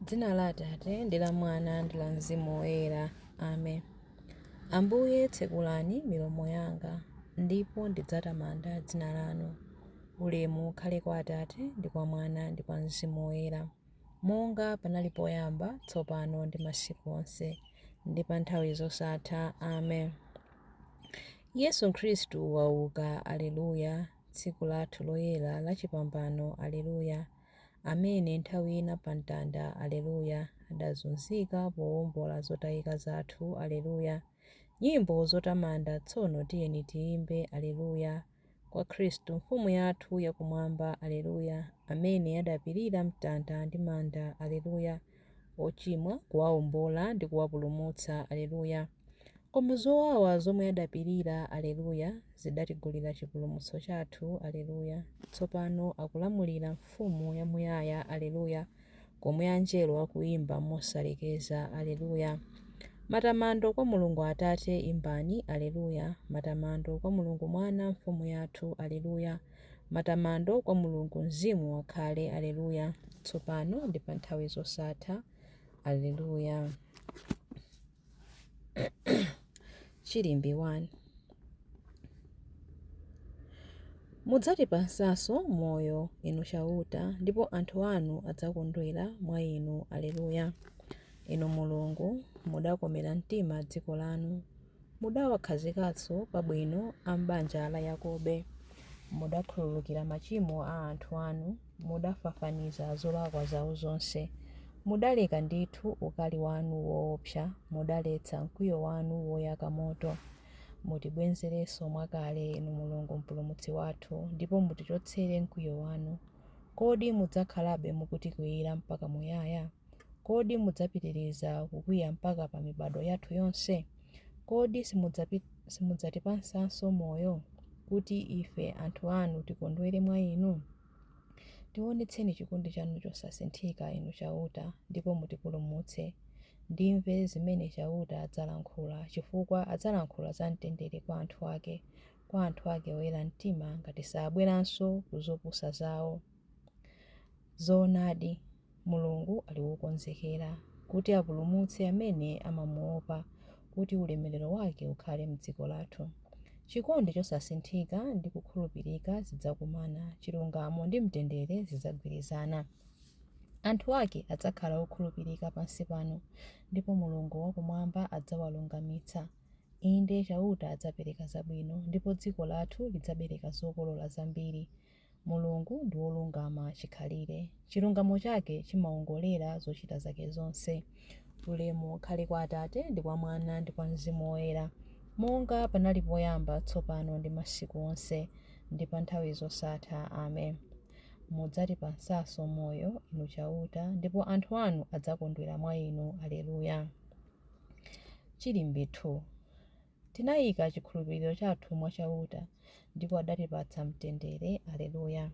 Dzina la Atate ndi la Mwana ndi la Mzimu Woyera. Amen. Ambuye tsekulani milomo yanga, ndipo ndidzatamanda dzina lanu. Ulemu ukhale kwa Atate ndi kwa Mwana ndi kwa Mzimu Woyera, monga panali poyamba, tsopano ndi masiku onse, ndi pa nthawi zosatha. Amen. Yesu Khristu wauka, aleluya. Tsiku lathu loyera la chipambano, aleluya. Amene nthawi ina pa mtanda, aleluya, adazunzika powombola zotayika zathu, aleluya. Nyimbo zotamanda tsono tiyeni tiyimbe, aleluya, kwa Khristu mfumu yathu yakumwamba, aleluya. Amene adapirira mtanda ndi manda, aleluya, ochimwa kuwawombola ndi kuwapulumutsa, aleluya. Koma zowawa zomwe adapirira, aleluya, zidatigulira chipulumutso chathu, aleluya. Tsopano akulamulira mfumu yamuyaya, aleluya, komwe anjelo akuyimba mosalekeza, aleluya. Matamando kwa Mulungu Atate, imbani, aleluya. Matamando kwa Mulungu Mwana mfumu yathu, aleluya. Matamando kwa Mulungu Mzimu wakhale, aleluya, tsopano ndi pa nthawi zosatha, aleluya. Chilimbi 1. Mudzatipatsanso moyo, inu chauta, ndipo anthu anu adzakondwera mwa inu, aleluya. Inu Mulungu mudakomera mtima dziko lanu, mudawakhazikatso pabwino a m'banja la Yakobe. Mudakhululukira machimo a anthu anu, mudafafaniza zolakwa zawo zonse. Mudaleka ndithu ukali wanu woopsa, mudaletsa mkwiyo wanu woyaka moto. Mutibwezerenso mwakale, inu Mulungu mpulumutsi wathu, ndipo mutichotsere mkwiyo wanu. Kodi mudzakhalabe mukutikwiyira mpaka muyaya? Kodi mudzapitiriza kukwiya mpaka pa mibado yathu yonse? Kodi simudzatipatsanso moyo, kuti ife anthu anu tikondwere mwa inu? Tionetseni chikondi chanu chosasinthika, inu chauta, ndipo mutipulumutse. Ndimve zimene chauta adzalankhula, chifukwa adzalankhula za mtendere kwa anthu ake oyera mtima, ngati sabweranso ku zopusa zawo. Zoonadi, Mulungu ali wokonzekera kuti apulumutse amene amamuopa, kuti ulemerero wake ukhale m'dziko lathu. Chikondi chosasinthika ndi kukhulupirika zidzakumana, chilungamo ndi mtendere zidzagwirizana. Anthu ake adzakhala okhulupirika pansi pano, ndipo Mulungu wakumwamba adzawalungamitsa. Inde chauta adzapereka zabwino, ndipo dziko lathu lidzabereka zokolola zambiri. Mulungu ndi wolungama chikhalire, chilungamo chake chimawongolera zochita zake zonse. Ulemu ukhale kwa Atate ndi kwa Mwana ndi kwa Mzimu Woyera, monga panali poyamba, tsopano ndi masiku onse, ndi pa nthawi zosatha. Amen. Mudzatipatsanso moyo, inu chauta, ndipo anthu anu adzakondwera mwa inu, aleluya. Chilimbi 2. Tinayika chikhulupiriro chathu mwa chauta, ndipo adatipatsa mtendere, aleluya.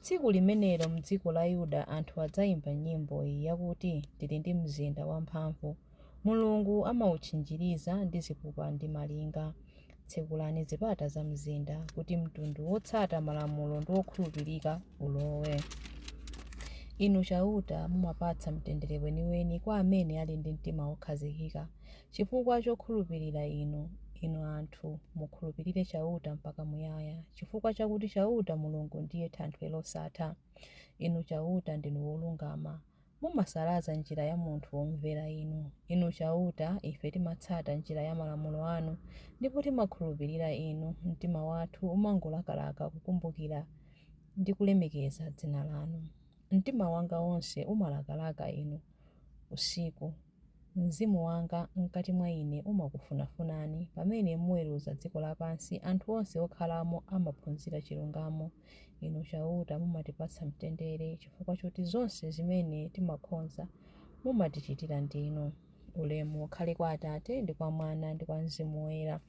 Tsiku limenelo m'dziko la Yuda anthu adzayimba nyimbo iyi yakuti, tili ndi mzinda wamphamvu, Mulungu amawutchinjiriza ndi zipupa ndi malinga. Tsekulani zipata za mzinda, kuti mtundu wotsata malamulo ndi wokhulupirika ulowe. Inu chauta mumapatsa mtendere weniweni kwa amene ali ndi mtima wokhazikika. Chifukwa chokhulupirira inu anthu mukhulupirire chauta mpaka muyaya, chifukwa chakuti chauta Mulungu ndiye thanthwe losatha. Inu chauta ndinu wolungama, mumasalaza njira ya munthu womvera inu. Inu chauta ife timatsata njira ya malamulo anu, ndipo timakhulupirira inu. Mtima wathu umangolakalaka kukumbukira ndi kulemekeza dzina lanu. Mtima wanga wonse umalakalaka inu usiku. Mzimu wanga mkati mwa ine umakufunafunani. Pamene muweruza dziko lapansi, anthu onse okhalamo amaphunzira chilungamo. Inu chauta mumatipatsa mtendere, chifukwa choti zonse zimene timakhonza mumatichitira ndinu. Ulemu ukhale kwa Atate ndi kwa Mwana ndi kwa Mzimu Woyera,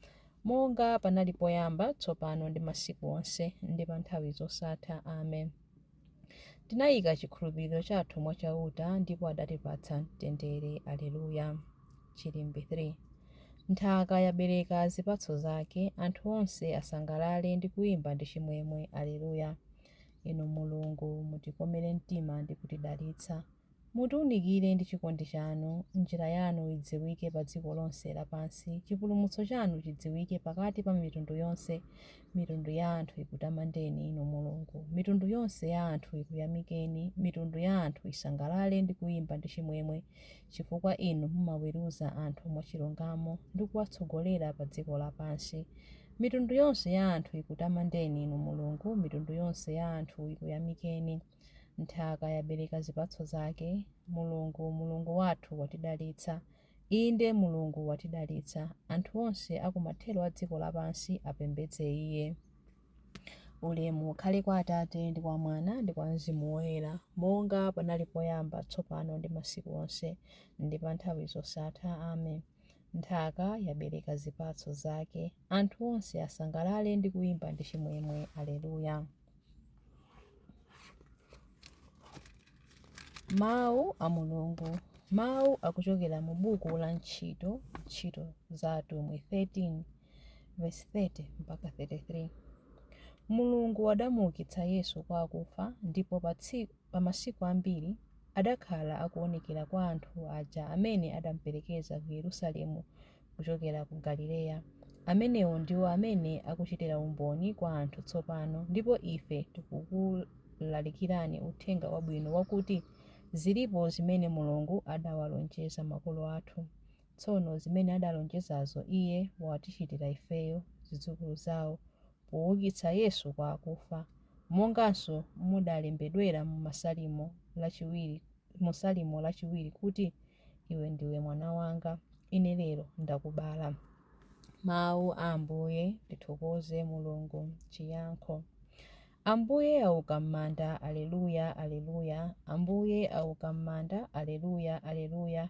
monga panali poyamba, tsopano ndi masiku onse, ndi pa nthawi zosatha. Amen. Tinayika chikhulupiriro chathu mwa chauta, ndipo adatipatsa mtendere, aleluya. Chilimbi 3. Nthaka yabereka zipatso zake, anthu onse asangalale ndi kuyimba ndi chimwemwe, aleluya. Inu Mulungu mutikomere mtima ndi kutidalitsa. mutiwunikire ndi chikondi chanu, njira yanu idziwike pa dziko lonse lapansi, chipulumutso chanu chidziwike pakati pa mitundu yonse. Mitundu ya anthu ikutamandeni inu Mulungu, mitundu yonse ya anthu ikuyamikeni, mitundu ya anthu isangalale ndi kuyimba ndi chimwemwe, chifukwa inu mumaweruza anthu mwachilungamo ndi kuwatsogolera pa dziko lapansi. Mitundu yonse ya anthu ikutamandeni inu Mulungu, mitundu yonse ya anthu ikuyamikeni. Nthaka yabereka zipatso zake. Mulungu wathu watidalitsa. Inde Mulungu watidalitsa. Anthu onse akumathero a dziko lapansi apembedze Iye. Ulemu ukhale kwa Atate ndi kwa Mwana ndi kwa Mzimu Woyera, monga panali poyamba, tsopano ndi masiku onse ndi pa nthawi zosatha. Amen. Nthaka yabereka zipatso zake. Anthu onse asangalale ndi kuyimba ndi chimwemwe. Aleluya. Mawu a Mulungu. Mawu akuchokera mu buku la Ntchito za Atumwi 13 verse 30 mpaka 33. Mulungu adamuukitsa Yesu kwa akufa, ndipo pa masiku ambiri adakhala akuonekera kwa anthu aja amene adamuperekeza ku Yerusalemu kuchokera ku Galileya. Amenewo ndiwo amene akuchitira umboni kwa anthu tsopano, ndipo ife tikukulalikirani uthenga wabwino wakuti zilipo zimene Mulungu adawalonjeza makolo athu. Tsono zimene adalonjezazo Iye watichitira ifeyo, zidzukulu zawo, poukitsa Yesu kwa akufa, monganso mudalembedwera mu Salimo lachiwiri kuti iwe ndiwe mwana wanga, ine lero ndakubala. Mawu a Ambuye. Tithokoze Mulungu. Chiyankho. Ambuye auka m'manda. Aleluya, aleluya. Ambuye auka m'manda. Aleluya, aleluya.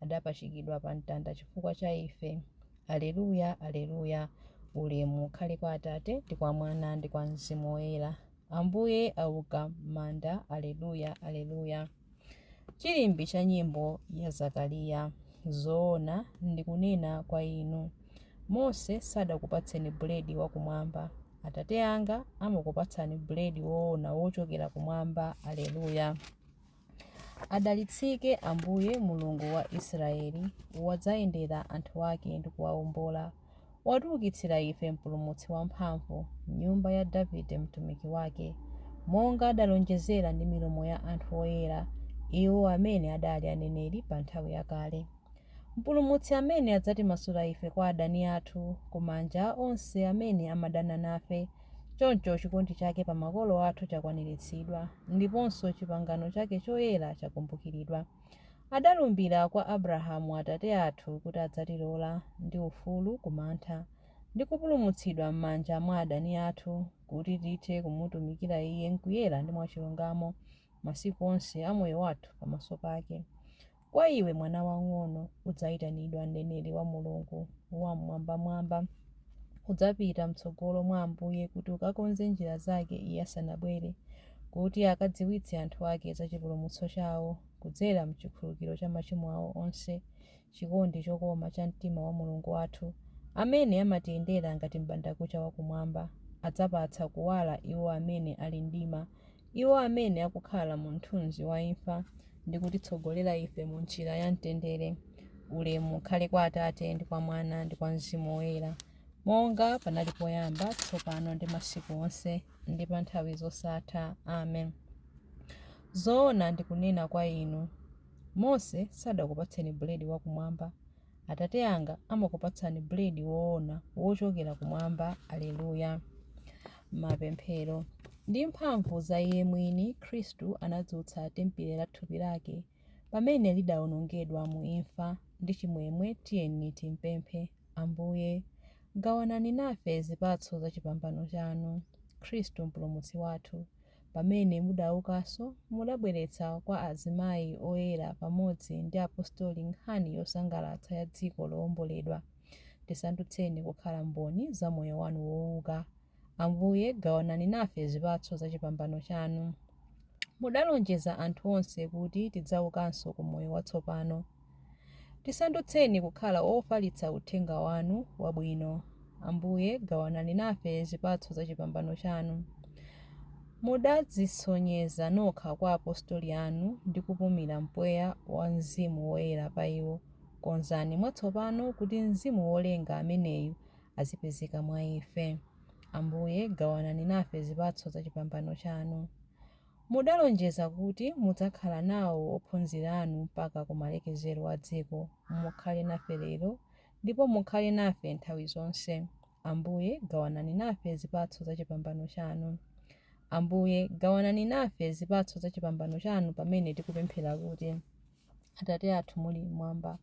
Adapachikidwa pa mtanda chifukwa cha ife. Aleluya, aleluya. Ulemu ukhale kwa Atate ndi kwa Mwana ndi kwa Mzimu Woyera. Ambuye auka m'manda. Aleluya, aleluya. Chilimbi cha nyimbo ya Zakariya. Zoona ndikunena kwa inu, Mose sadakupatseni buledi wakumwamba, Atate anga amakupatsani buledi woona wochokera kumwamba. Aleluya. Adalitsike Ambuye Mulungu wa Israeli, wadzayendera anthu ake ndi kuwawombola. Watiukitsira ife mpulumutsi wamphamvu, nyumba ya Davide mtumiki wake, monga adalonjezera ndi milomo ya anthu oyera, iwo amene adali aneneri pa nthawi yakale. Mpulumutsi amene adzatimasula ife kwa adani athu, ku manja onse amene amadana nafe. Choncho chikondi chake pa makolo athu chakwaniritsidwa, ndiponso chipangano chake choyera chakumbukiridwa. Adalumbira kwa Abrahamu atate athu kuti adzatilola ndi ufulu kumantha, ndi kupulumutsidwa m'manja mwa adani athu, kuti tithe kumutumikira Iye mkuyera ndi mwachilungamo masiku onse a moyo wathu pamaso pake. Kwa iwe mwana wang'ono udzayitanidwa mneneri wa Mulungu wamwambamwamba. Udzapita mtsogolo mwa Ambuye kuti ukakonze njira zake Iye asanabwere, kuti akadziwitse anthu ake za chipulumutso chawo kudzera mchikhululukiro cha machimo awo onse. Chikondi chokoma cha mtima wa Mulungu wathu, amene amatiyendera ngati m'bandakucha wakumwamba, adzapatsa kuwala iwo amene ali mdima, iwo amene akukhala mu mthunzi wa imfa, ndi kutitsogolera ife mu njira ya mtendere. Ulemu ukhale kwa Atate ndi kwa Mwana ndi kwa Mzimu Woyera, monga panali poyamba, tsopano ndi masiku onse ndi pa nthawi zosatha. Amen. Zoona ndikunena kwa inu, Mose sadakupatseni buledi wakumwamba, Atate anga amakupatsani buledi woona wochokera kumwamba. Aleluya. Mapemphero. Ndi mphamvu za Iye mwini, Khristu anadzutsa tembere la thupi lake pamene lidawonongedwa mu imfa. Ndi chimwemwe tiyeni timpemphe. Ambuye, gawanani nafe zipatso za chipambano chanu. Khristu mpulumutsi wathu, pamene mudaukanso mudabweretsa kwa azimayi oyera pamodzi ndi apostoli nkhani yosangalatsa ya dziko lowomboledwa. Tisandutseni kukhala mboni za moyo wanu wouka. Ambuye, gawanani nafe zipatso za chipambano chanu. Mudalonjeza anthu onse kuti tidzaukanso ku moyo watsopano. Tisandutseni kukhala ofalitsa uthenga wanu wabwino. Ambuye, gawanani nafe zipatso za chipambano chanu. mudadzisonyeza nokha kwa apostoli anu ndi kupumira mpweya wa Mzimu Woyera pa iwo. Konzani mwatsopano kuti Mzimu Wolenga ameneyu azipezeka mwa ife. Ambuye gawanani nafe zipatso za chipambano chanu. Mudalonjeza kuti mudzakhala nawo ophunzira anu mpaka kumalekezero a dziko. Mukhale nafe lero ndipo mukhale nafe nthawi zonse. Ambuye gawanani nafe zipatso za chipambano chanu. Ambuye gawanani nafe zipatso za chipambano chanu pamene tikupemphera kuti: Atate athu muli mmwamba,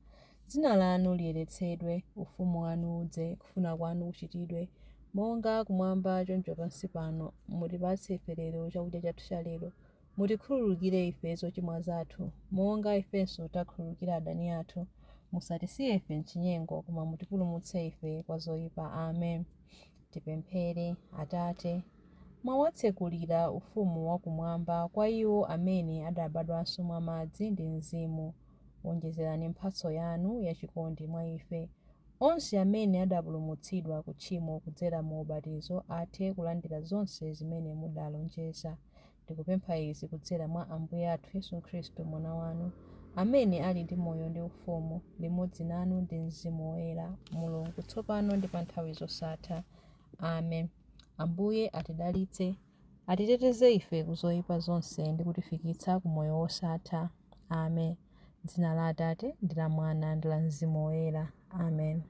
dzina lanu liyeretsedwe, ufumu wanu udze, kufuna kwanu kuchitidwe monga kumwamba choncho pansi pano. Mutipatse ife lero chakudya chathu cha lero. Mutikhululukire ife zochimwa zathu monga ifenso takhululukira adani athu. Musatisiye ife mchinyengo, koma mutipulumutse ife kwa zoyipa. Amen. Tipemphere. Atate, mwawatsekulira ufumu wakumwamba kwa iwo amene adabadwanso mwa madzi ndi Mzimu. Wonjezerani mphatso yanu yachikondi mwa ife. Onse amene adapulumutsidwa ku tchimo kudzera mu ubatizo athe kulandira zonse zimene mudalonjeza. Ndikupempha izi kudzera mwa Ambuye athu Yesu Khristu mwana wanu, amene ali ndi moyo ndi ufumu limodzi nanu ndi Mzimu Woyera, Mulungu tsopano ndi pa nthawi zosatha. Amen. Ambuye atidalitse, atiteteze ife ku zoyipa zonse ndi kutifikitsa ku moyo wosatha. Amen. Dzina la Atate ndi la Mwana ndi la Mzimu Woyera. Amen.